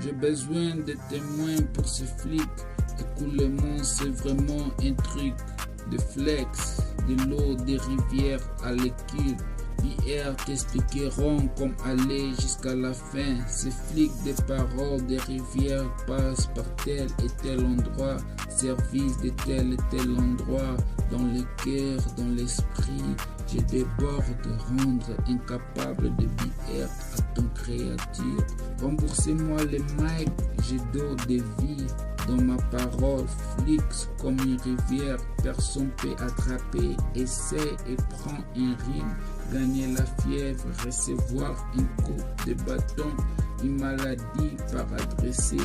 J'ai besoin de témoins pour ce flic. Écoulement, c'est vraiment un truc de flex. De l'eau des rivières à l'équipe. Hier t'expliqueront comme aller jusqu'à la fin. Ces flics des paroles des rivières passent par tel et tel endroit. Service de tel et tel endroit. Dans le cœur, dans l'esprit. Je déborde, rendre incapable de BR à ton créature. Remboursez-moi les mics, je donne des vies. Dans ma parole, flix comme une rivière, personne peut attraper. Essaie et prends un rime, gagner la fièvre, recevoir une coupe de bâton, une maladie par adresser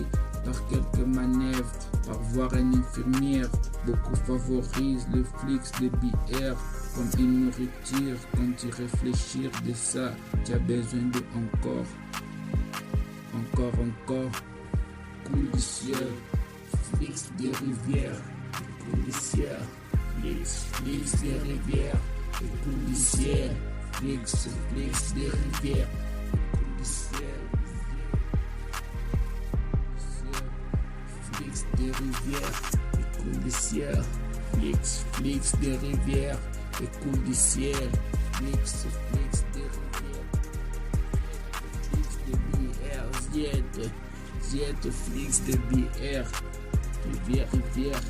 par quelques manœuvres, par voir une infirmière. Beaucoup favorisent le flix de BR comme une nourriture. Quand tu réfléchis de ça, tu as besoin de encore. Coule du ciel. Flix des rivières, coule du ciel, flix des rivières, coule du ciel, flix des rivières, coule du ciel, flix des rivières, coule du ciel, flix des rivières, coule du ciel, flix des rivières, flix de BR, Ziette, flix de BR. Rivière, flix de rivière.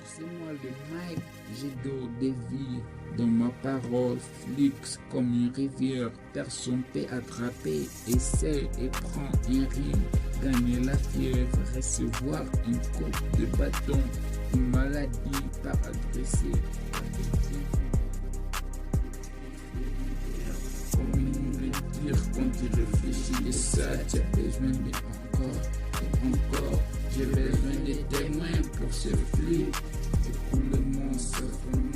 C'est moi le mic, j'ai d'eau des vies. Dans ma parole, flux comme une rivière, personne peut attraper. Essaie et prends un rime, gagner la fièvre, recevoir une coupe de bâton, une maladie par adresser. Comme une nourriture, quand tu réfléchis de ça, tu as besoin de encore. J'ai besoin de témoins pour ce flux. Écoulement, c'est vraiment.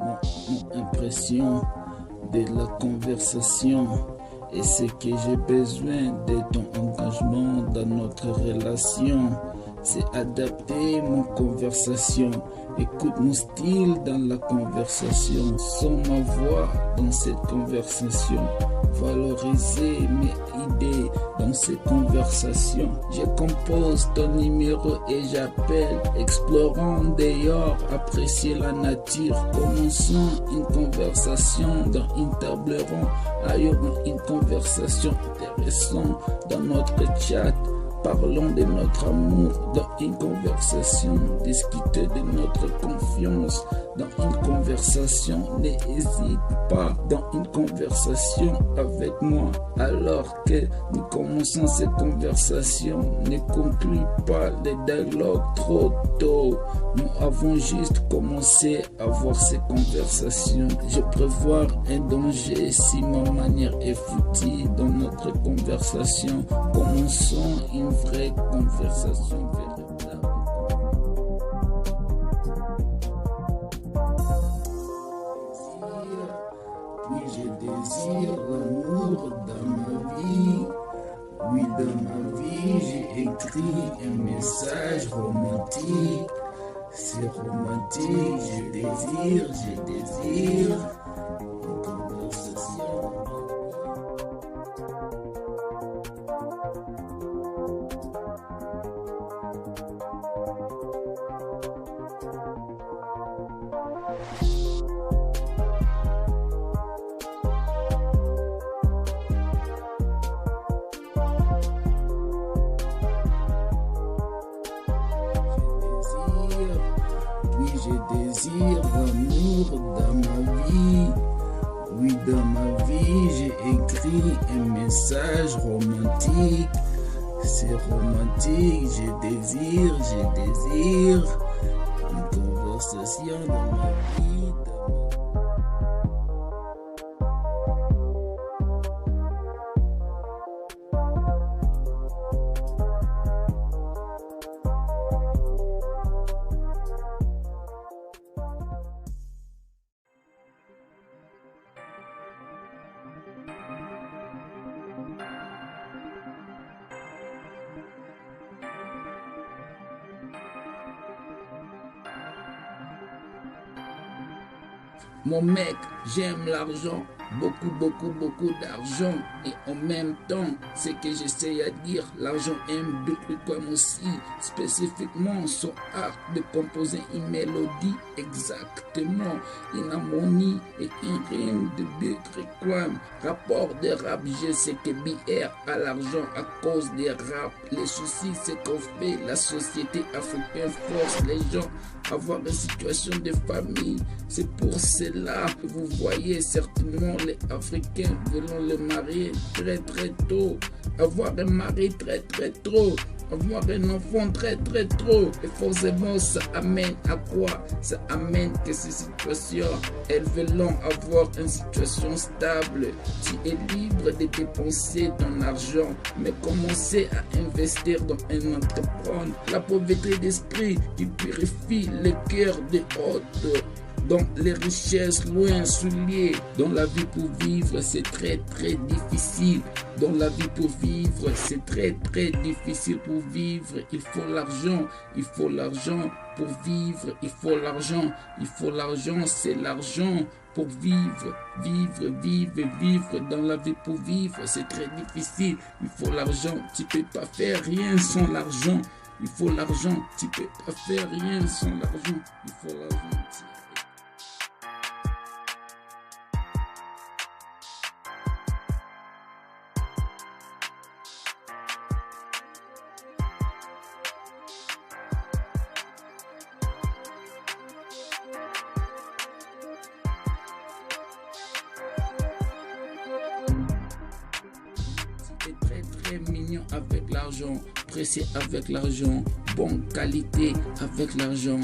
Mon impression de la conversation et ce que j'ai besoin de ton engagement dans notre relation. C'est adapter mon conversation. Écoute mon style dans la conversation. Sens ma voix dans cette conversation. Valoriser mes idées dans ces conversations. Je compose ton numéro et j'appelle. Explorons dehors, apprécier la nature. Commençons une conversation dans une table ronde. Ayons une conversation intéressante dans notre chat. Parlons de notre amour dans une conversation. Discuter de notre confiance dans une conversation. N'hésite pas dans une conversation avec moi. Alors que nous commençons cette conversation, ne conclue pas les dialogues trop tôt. Nous avons juste commencé à avoir ces conversations. Je prévois un danger si ma manière est foutue dans notre conversation. Commençons une vraie conversation véritable. Oui, je désire l'amour dans ma vie. Oui, dans ma vie, j'ai écrit un message romantique. C'est romantique, je désire une conversation. je désire l'amour dans ma vie. Oui, dans ma vie, j'ai écrit un message romantique. C'est romantique, je désire une conversation dans ma vie. Mon mec, j'aime l'argent, beaucoup d'argent. Et en même temps, ce que j'essaie à dire, l'argent aime beaucoup comme aussi, spécifiquement son art de composer une mélodie exactement, une harmonie et une rime de Bikriquam. Rapport de rap, je sais que BR a l'argent à cause des rap. Les soucis, c'est qu'on fait, la société africaine force les gens à avoir une situation de famille. C'est pour cela que vous voyez certainement les Africains veulent le marier très tôt, avoir un mari très tôt, avoir un enfant très tôt. Et forcément, ça amène à quoi? Ça amène que ces situations, elles veulent avoir une situation stable. Tu es libre de dépenser ton argent, mais commencer à investir dans un entrepreneur. La pauvreté d'esprit qui purifie le cœur des autres. Dans les richesses loin souliées, dans la vie pour vivre c'est très difficile. Dans la vie pour vivre c'est très difficile. Pour vivre il faut l'argent, pour vivre il faut l'argent, c'est l'argent pour vivre dans la vie pour vivre c'est très difficile. Il faut l'argent, tu peux pas faire rien sans l'argent. Il faut l'argent, tu peux pas faire rien sans l'argent. Il faut l'argent. Très mignon avec l'argent, pressé avec l'argent, bonne qualité avec l'argent,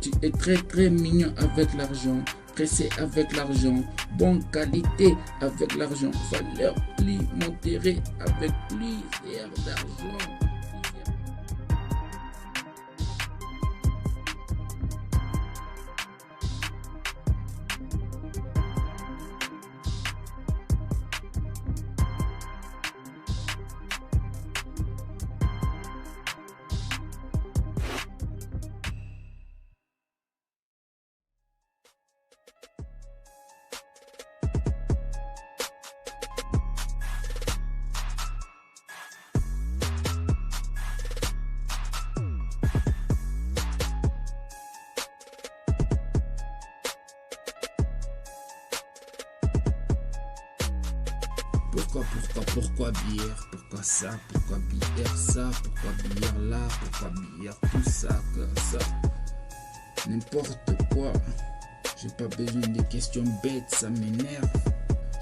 Tu es très mignon avec l'argent, pressé avec l'argent, bonne qualité avec l'argent, valeur plus modérée avec plusieurs d'argent. Pourquoi bière? Pourquoi ça? Pourquoi bière ça? Pourquoi bière là? Pourquoi bière tout ça? Que ça? N'importe quoi. J'ai pas besoin de questions bêtes, ça m'énerve.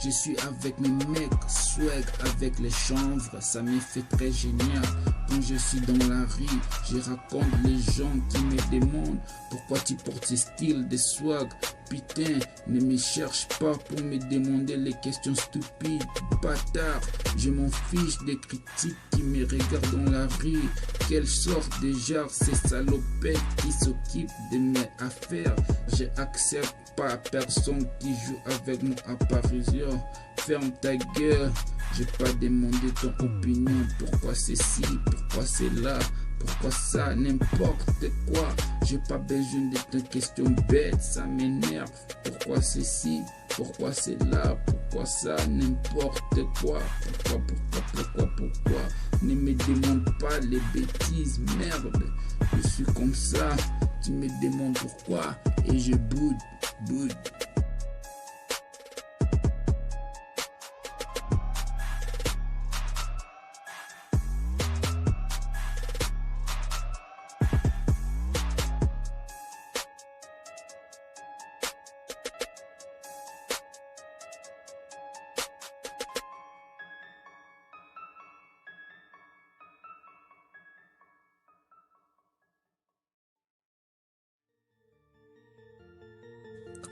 Je suis avec mes mecs, swag avec les chanvres, ça me fait très génial. Quand je suis dans la rue, je raconte les gens qui me demandent pourquoi tu portes ce style de swag. Putain, ne me cherche pas pour me demander les questions stupides, bâtard. Je m'en fiche des critiques qui me regardent dans la rue. Quelle sorte de genre ces salopettes qui s'occupent de mes affaires? Je accepte pas personne qui joue avec mon apparition. Ferme ta gueule, j'ai pas demandé ton opinion. Pourquoi ceci, pourquoi c'est là, pourquoi ça, n'importe quoi. J'ai pas besoin de tes questions bêtes, ça m'énerve. Pourquoi ceci, pourquoi c'est là, pourquoi ça, n'importe quoi. Pourquoi. Ne me demande pas les bêtises, merde. Je suis comme ça, tu me demandes pourquoi et je boude.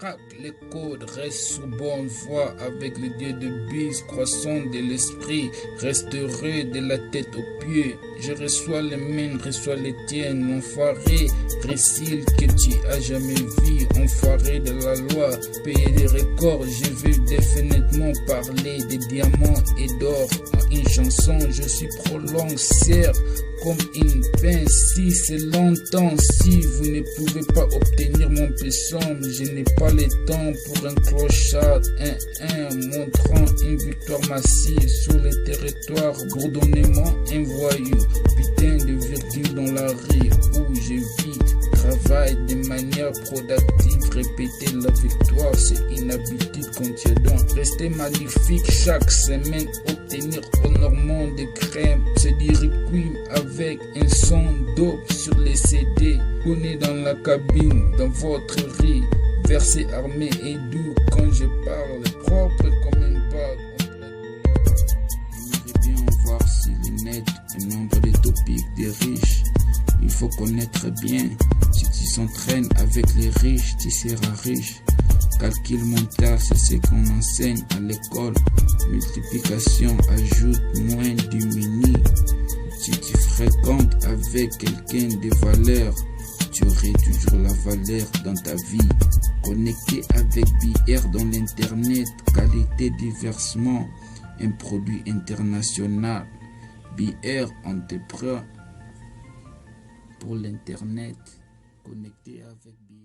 craque les codes, reste sur bonne voie avec le Dieu de bise, croissant de l'esprit, reste heureux de la tête aux pieds. Je reçois les miennes, reçois les tiennes, enfoiré, récile que tu as jamais vu, enfoiré de la loi, payer des records. Je veux définitivement parler de diamants et d'or en une chanson. Je suis prolong, serre comme une pince. Si c'est longtemps, si vous ne pouvez pas obtenir mon pésom, je n'ai pas le temps pour un clochard, montrant une victoire massive sur le territoire, bourdonnement, un voyou, putain de virgule dans la rue où je vis, travaille de manière productive, répéter la victoire, c'est une habitude qu'on tient donc, rester magnifique chaque semaine, obtenir honorement de crème, c'est du requiem avec un son dope sur les CD, on est dans la cabine, dans votre riz, verset armé et doux quand je parle, propre comme une bague. J'aimerais bien voir s'il est net le nombre de topiques des riches. Il faut connaître bien, si tu s'entraînes avec les riches, tu seras riche. Calcul mental, c'est ce qu'on enseigne à l'école. Multiplication, ajoute, moins, diminue. Si tu fréquentes avec quelqu'un de valeur, tu aurais toujours la valeur dans ta vie. Connecté avec BR dans l'internet, qualité diversement, un produit international. BR, on te prend pour l'internet, connecté avec BR.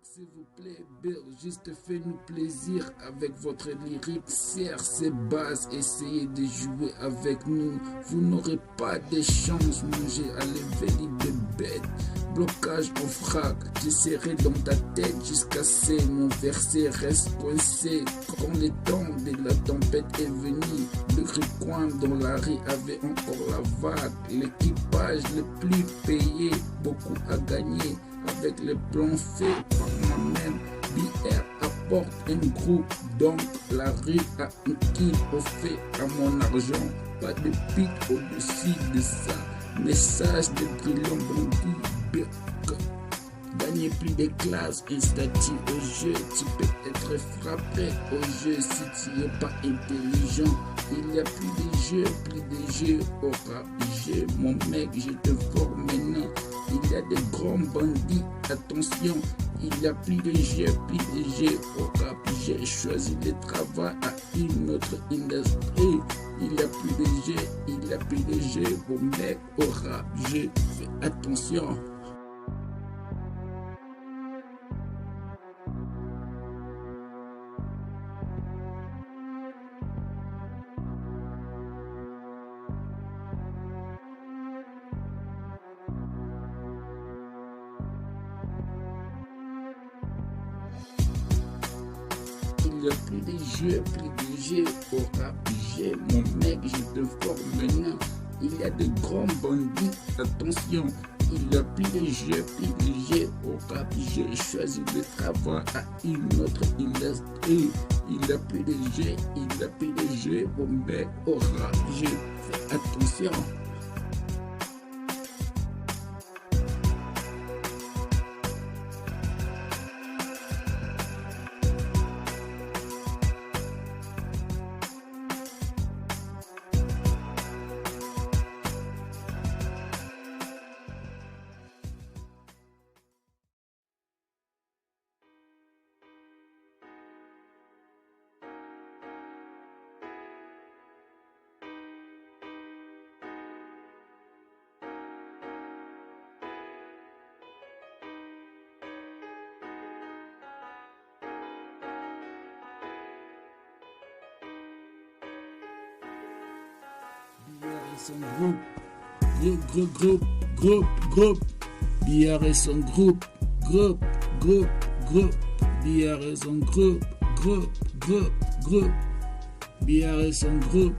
S'il vous plaît, Bill, juste fais-nous plaisir avec votre lyrique, serre ses bases, essayez de jouer avec nous, vous n'aurez pas de chance, manger à l'éveil de bête, blocage en frac, je serai dans ta tête jusqu'à ce mon verset reste coincé, quand le temps de la tempête est venu, le recoin dans la rue avait encore la vague, l'équipage le plus payé, beaucoup à gagner, avec les plans faits par moi-même, BR apporte un groupe, donc la rue a un kill offert à mon argent, pas de pic au-dessus de ça, message de brillant bandit, BR. Gagner plus de classes, un statut au jeu, tu peux être frappé au jeu si tu n'es pas intelligent. Il y a plus de jeux au rap jeu, mon mec, je te forme maintenant. Il y a des grands bandits, attention, il y a plus de jeux au rap. J'ai choisi le travail à une autre industrie. Il y a plus de jeux, mon mec, au rap. Fais attention. Il y a plus de jeux au rap. Mon mec, je te forme maintenant. Il y a de grands bandits, attention. Il y a plus de jeux au rap. J'ai choisi de travailler à une autre industrie. Il y a plus de jeux, mon mec, au rap. Fais attention. Son groupe, BR et son groupe, BR et son groupe, BR et son groupe.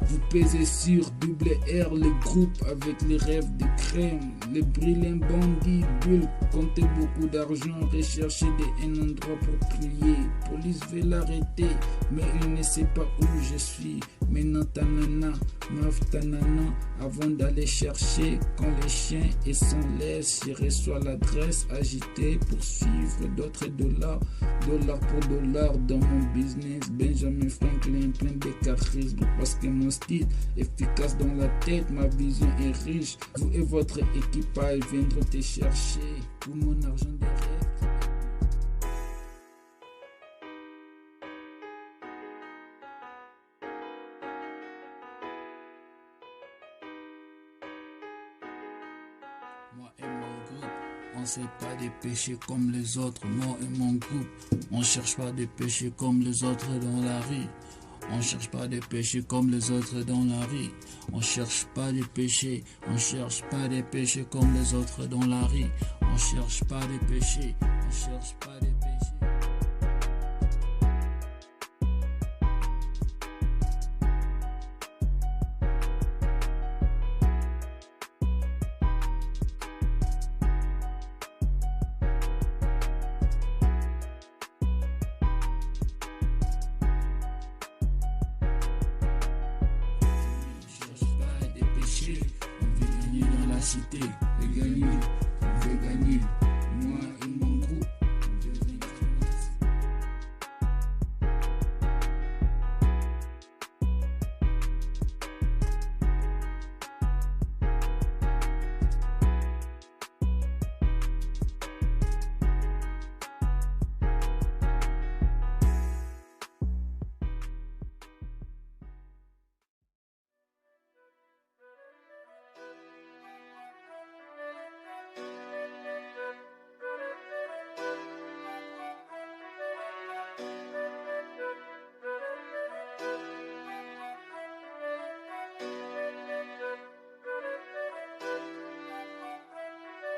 Vous pesez sur double R, le groupe avec les rêves de crème, les brillants bandits, bulles, comptez beaucoup d'argent, recherchez un endroit pour prier. Police veut l'arrêter, mais il ne sait pas où je suis. Maintenant, tanana, Maf tanana, avant d'aller chercher, quand les chiens et sans laisse, j'irai sur l'adresse agitée pour suivre d'autres dollars, dollar pour dollar dans mon business. Benjamin Franklin, plein de charisme, parce que mon style efficace dans la tête, ma vision est riche. Vous et votre équipage viendront te chercher pour mon argent de rêve. Moi et mon groupe, on sait pas des péchés comme les autres. Moi et mon groupe, on cherche pas des péchés comme les autres dans la rue. On cherche pas des péchés comme les autres dans la rue. On cherche pas des péchés. On cherche pas des péchés comme les autres dans la rue. On cherche pas des péchés. On cherche pas des péchés. On veut gagner dans la cité, on veut gagner, moi et mon groupe, on veut gagner dans la cité.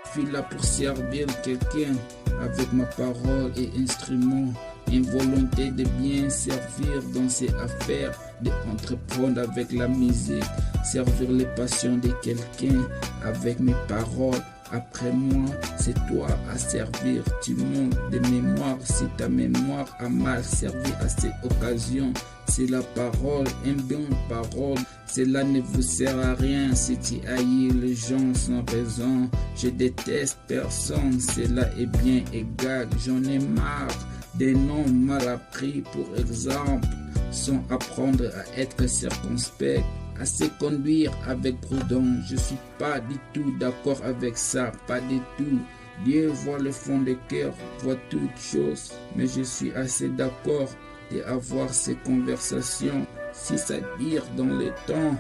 Je suis là pour servir quelqu'un avec ma parole et instrument. Une volonté de bien servir dans ses affaires, d'entreprendre avec la musique, servir les passions de quelqu'un avec mes paroles. Après moi, c'est toi à servir. Tu manques de mémoire si ta mémoire a mal servi à ces occasions. C'est la parole, une bonne parole. Cela ne vous sert à rien si tu haïs les gens sans raison. Je déteste personne, cela est bien égal. J'en ai marre des noms mal appris, pour exemple, sans apprendre à être circonspect, à se conduire avec prudence. Je suis pas du tout d'accord avec ça, pas du tout. Dieu voit le fond des cœurs, voit toutes choses, mais je suis assez d'accord d'avoir ces conversations, si ça dire dans le temps.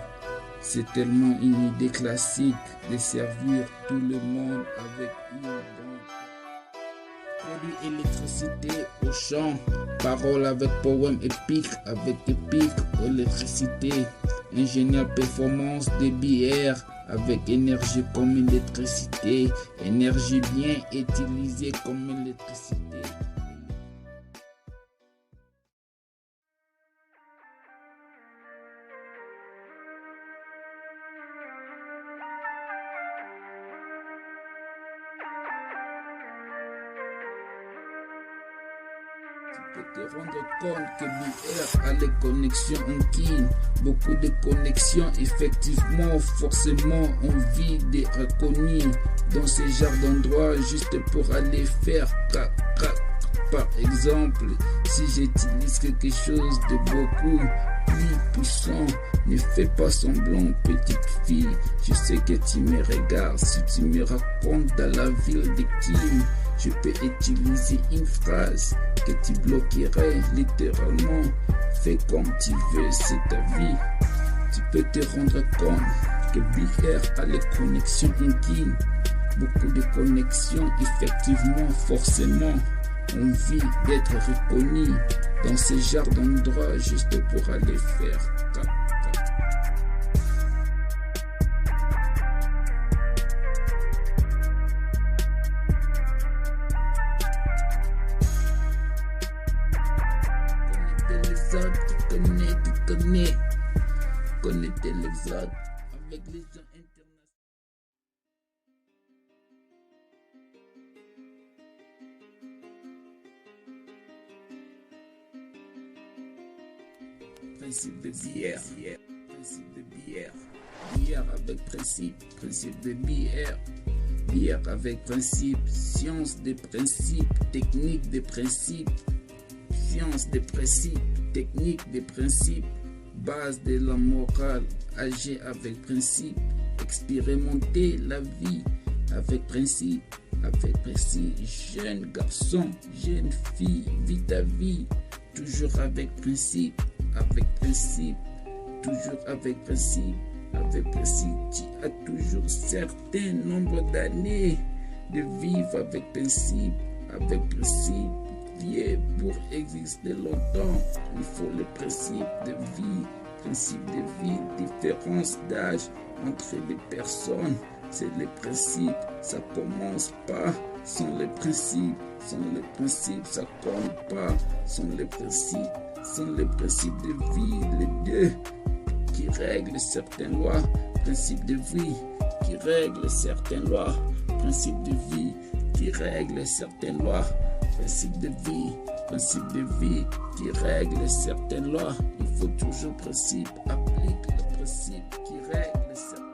C'est tellement une idée classique de servir tout le monde avec une bonne. Produit électricité au champ, parole avec poème épique, avec épique, électricité, ingénieur performance de BR, avec énergie comme électricité, énergie bien utilisée comme électricité. Tu peux te rendre compte que BR a les connexions en kin, beaucoup de connexions, effectivement, forcément, on vit des reconnus dans ce genre d'endroit juste pour aller faire crac crac. Par exemple, si j'utilise quelque chose de beaucoup plus puissant, ne fais pas semblant, petite fille. Je sais que tu me regardes. Si tu me racontes dans la ville de Kim, je peux utiliser une phrase que tu bloquerais littéralement. Fais comme tu veux, c'est ta vie. Tu peux te rendre compte que BR a les connexions intimes, beaucoup de connexions, effectivement, forcément. On vit d'être reconnu dans ce genre d'endroit juste pour aller faire caca. Connectez les autres avec les gens internationaux. Principe de BR. Principe de bière. Bière avec principe. Principe de bière. Bière avec principe. Science des principes. Technique des principes. Science des principes. Technique des principes. Base de la morale. Agir avec principe. Expérimenter la vie avec principe. Avec principe. Jeune garçon, jeune fille, vis ta vie. Toujours avec principe. Avec principe. Toujours avec principe. Avec principe. Tu as toujours certain nombre d'années de vivre avec principe. Avec principe. Vieux pour exister longtemps. Il faut le principe de vie. Principe de vie. Différence d'âge entre les personnes. C'est les principes. Ça commence pas sans les principes. Sans les principes, ça compte pas. Sans les principes. Sans les principes de vie. Les deux qui règlent certaines lois. Principe de vie qui règle certaines lois. Principe de vie qui règle certaines lois. Principe de vie qui règle certaines lois. Il faut toujours principe, applique le principe qui règle certaines lois.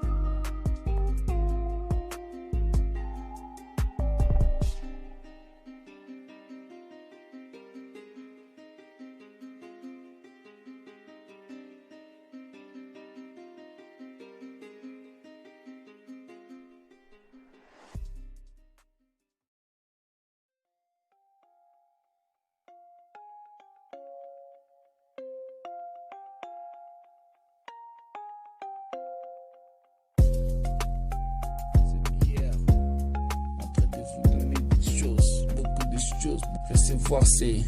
Recevoir, c'est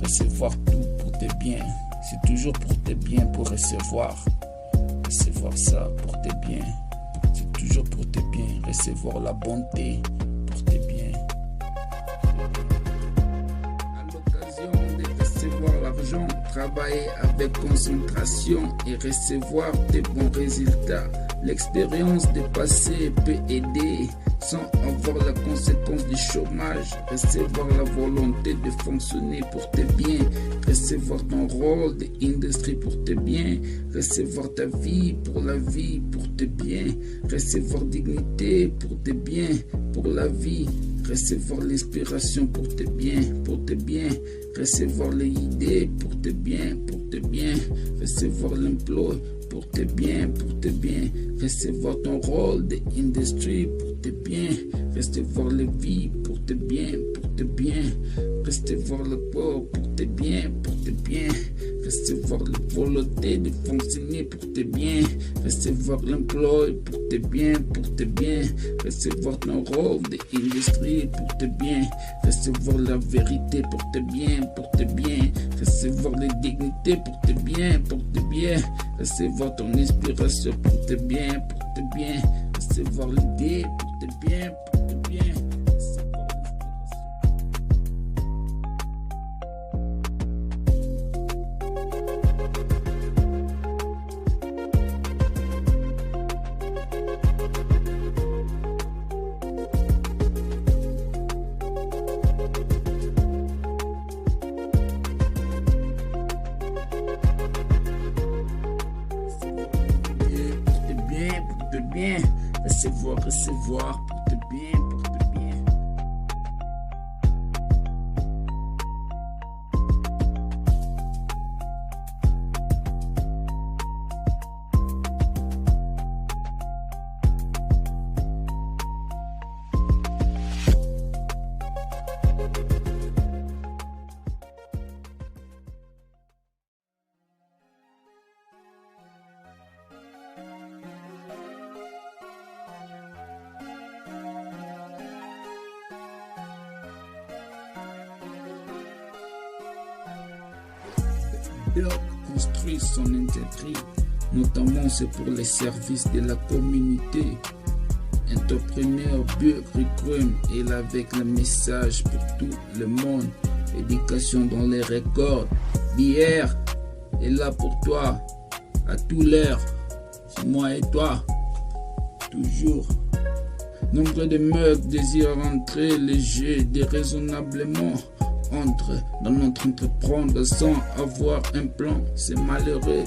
recevoir tout pour tes biens. C'est toujours pour tes biens pour recevoir. Recevoir ça pour tes biens. C'est toujours pour tes biens. Recevoir la bonté pour tes biens. À l'occasion de recevoir l'argent, travailler avec concentration et recevoir des bons résultats. L'expérience de passé peut aider sans avoir la conséquence du chômage. Recevoir la volonté de fonctionner pour tes biens. Recevoir ton rôle d'industrie pour tes biens. Recevoir ta vie pour la vie pour tes biens. Recevoir dignité pour tes biens, pour la vie. Recevoir l'inspiration pour tes biens, pour tes biens. Recevoir les idées pour tes biens, pour tes biens. Recevoir l'emploi pour tes biens, pour tes biens. Recevoir ton rôle d'industrie pour tes biens. Recevoir la vie pour tes biens, pour tes biens. Recevoir le corps pour tes biens, pour tes biens. Recevoir la volonté de fonctionner pour tes biens. Recevoir l'emploi pour tes biens, pour tes biens. Recevoir ton rôle d'industrie pour tes biens. Recevoir la vérité pour tes biens, pour tes biens. Recevoir la dignité pour tes biens, pour tes biens. Recevoir ton inspiration pour tes biens, pour tes biens. Recevoir l'idée pour tes biens, pour tes biens. Bien, recevoir pour te bien, pour te bien. Construit son intégrité, notamment c'est pour les services de la communauté. Entrepreneur Recruim est là avec le message pour tout le monde. Éducation dans les records. Bière est là pour toi à tout l'heure. C'est moi et toi, toujours. Nombre de mecs désirent rentrer léger déraisonnablement. entre dans notre entreprendre sans avoir un plan. C'est malheureux.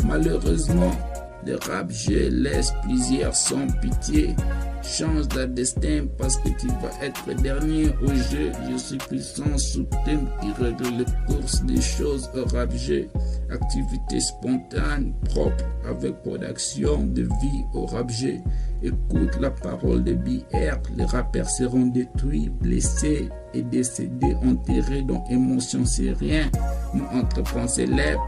Malheureusement, le rap jeu laisse plusieurs sans pitié. Change de destin parce que tu vas être dernier au jeu. Je suis puissant sous thème qui règle les courses des choses au rap jeu. Activité spontane, propre, avec production de vie au rap jeu. Écoute la parole de BR, les rappeurs seront détruits, blessés et décédés, enterrés dans émotion, c'est rien. Mon entreprendre célèbre,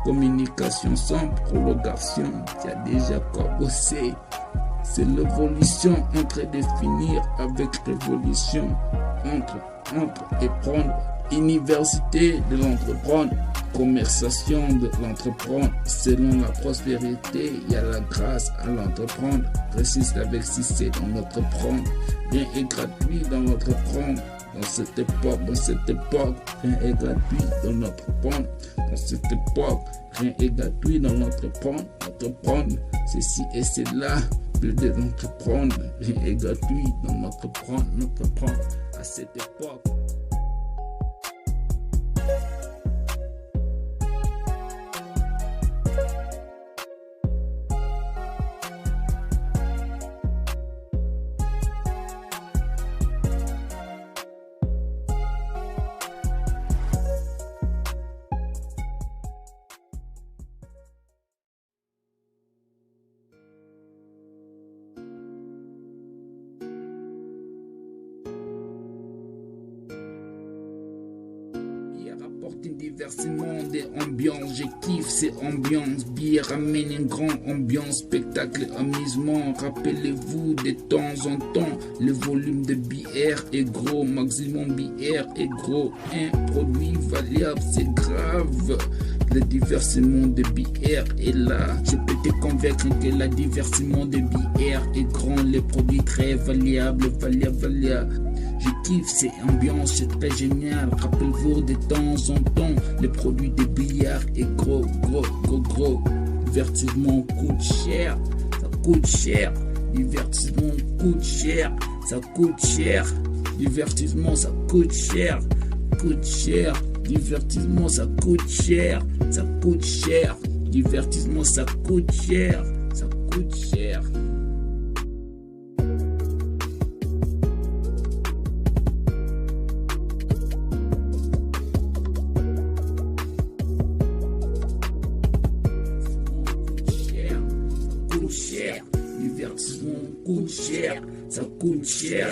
communication sans prolongation, tu as déjà quoi bosser. C'est l'évolution entre définir avec révolution, entre et prendre. Université de l'entreprendre, conversation de l'entreprendre. Selon la prospérité, il y a la grâce à l'entreprendre. Résiste avec si c'est dans l'entreprendre. Rien est gratuit dans l'entreprendre. Dans cette époque, rien est gratuit dans l'entreprendre. Dans cette époque, rien est gratuit dans l'entreprendre. Entreprendre, ceci et cela. Plus de l'entreprendre, rien est gratuit dans l'entreprendre. L'entreprendre à cette époque. Apporte un divertissement des ambiances, je kiffe ces ambiances. Bière amène une grande ambiance, spectacle, amusement. Rappelez-vous de temps en temps, le volume de bière est gros, maximum bière est gros. Un produit variable, c'est grave. Le divertissement de bière est là. Je peux te convaincre que le divertissement de bière est grand. Les produits très variables. Je kiffe ces ambiances, c'est très génial. Rappelez-vous de temps en temps, le produit de billard est gros. Divertissement coûte cher, ça coûte cher. Divertissement coûte cher, ça coûte cher. Divertissement, ça coûte cher, Divertissement, ça coûte cher, Divertissement, ça coûte cher, Divertissement coûte cher, ça coûte cher.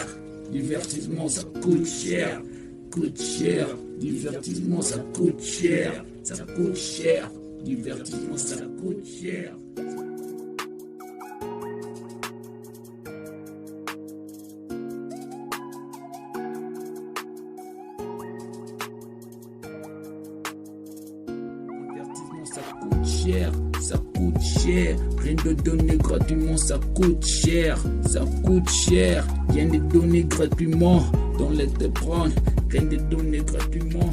Divertissement, ça coûte cher, Divertissement, ça coûte cher, Divertissement, ça coûte cher. Ça coûte cher, rien de donner gratuitement, ça coûte cher, rien de donner gratuitement, dans les te prendre, rien de donner gratuitement.